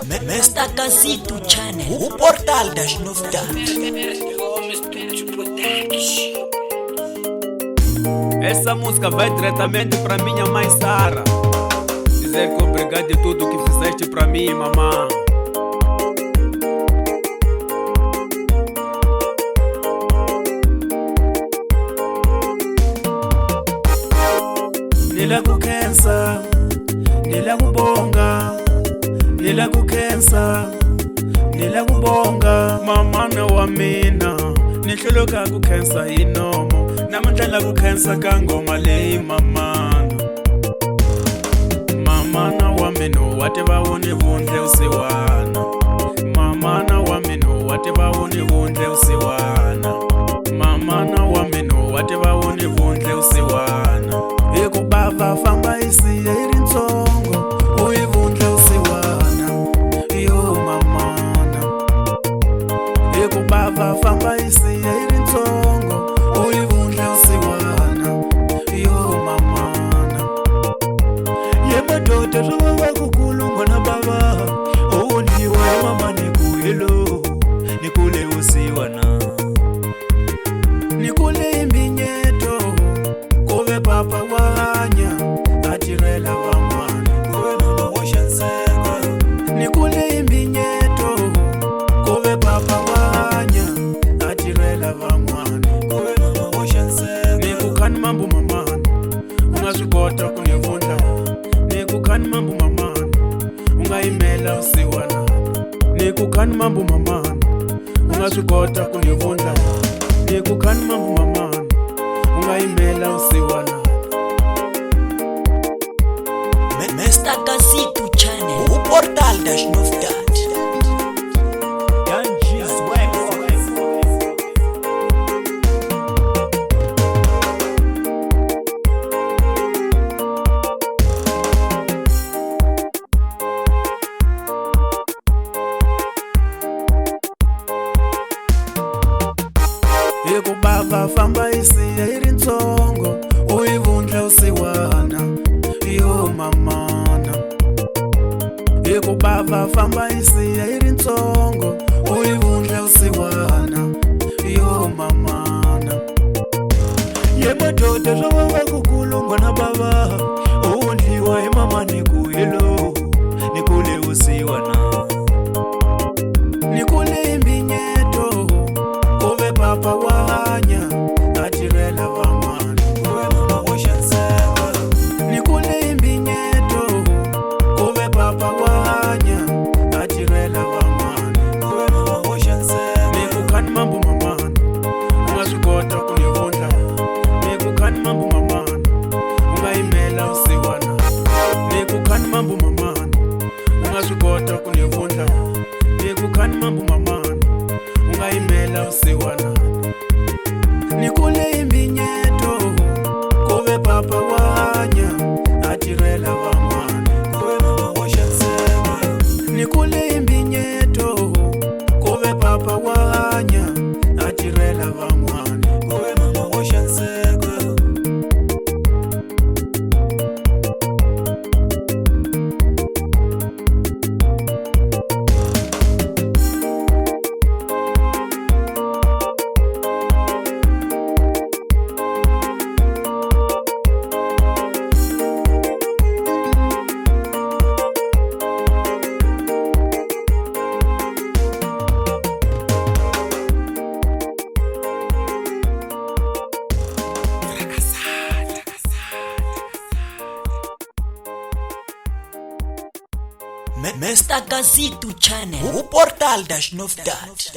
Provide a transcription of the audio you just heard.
Mr. Casito Channel, o portal das novidades. Essa música vai diretamente pra minha mãe Sara. Dizer que obrigado de tudo que fizeste pra mim, mamãe. Nilakukhensa, nilakubonga, nilakukhensa, nilakubonga mamana wa mina. Nihloloka kukhensa inomo, namandla kukhensa kangoma leyi mamana. Mamana wa mina wate bawone vundle usiwana. Mamana wa mina wate bawone vundle usiwana. Mamana wa mina wate bawone vundle usiwana. Ekubava famba isiya irintsongo uyivundle usiwana. Yo mamana. Ekubava famba isiya irintsongo uyivundle usiwana. Yo mamana. Yemadoda roba kukulungwa na baba. Owondiwa mama nikuyelo nikule usiwana. Nikule imbinyeto kove papa wanya atirela vamwana kove mama washanseka. Nikule imbinyeto kove papa wanya atirela vamwana kove mama washanseka. Nikukani mambo mamana ungazwikota kunivundla. Nikukani mambo mamana ungayimela usiwana. Nikukani mambo mamana ungazwikota kunivundla. Nikukani mambo mamana ungayimela usiwana. Mr. Casito Channel, o portal das novidades. Ekubava famba isiya irintsongo uyivundle usiwana. Yo mamana. Ekubava famba isiya irintsongo uyivundle usiwana. Yo mamana. Yemadoda roba kukulungwa na baba. Owondliwa mama nikuyelo nikule usiwana. Nikule imbinyeto kove papa wanya atirela vamwana kove mama washanseka. Nikule imbinyeto kove papa wanya atirela vamwana kove mama washanseka. Nikukani mambo mamana ungazwikota kunivundla. Nikukani mambo mamana ungayimela usiwana. Nikukani mambo mamana ungazwikota kunivundla. Nikukani mambo mamana ungayimela usiwana. Nikule imbinyeto kove papa wanya atirela vamwana kove mama washanseka. Nikule imbinyeto kove papa wanya atirela vamwana kove mama washanseka. Mr. Casito Channel, o portal das novidades.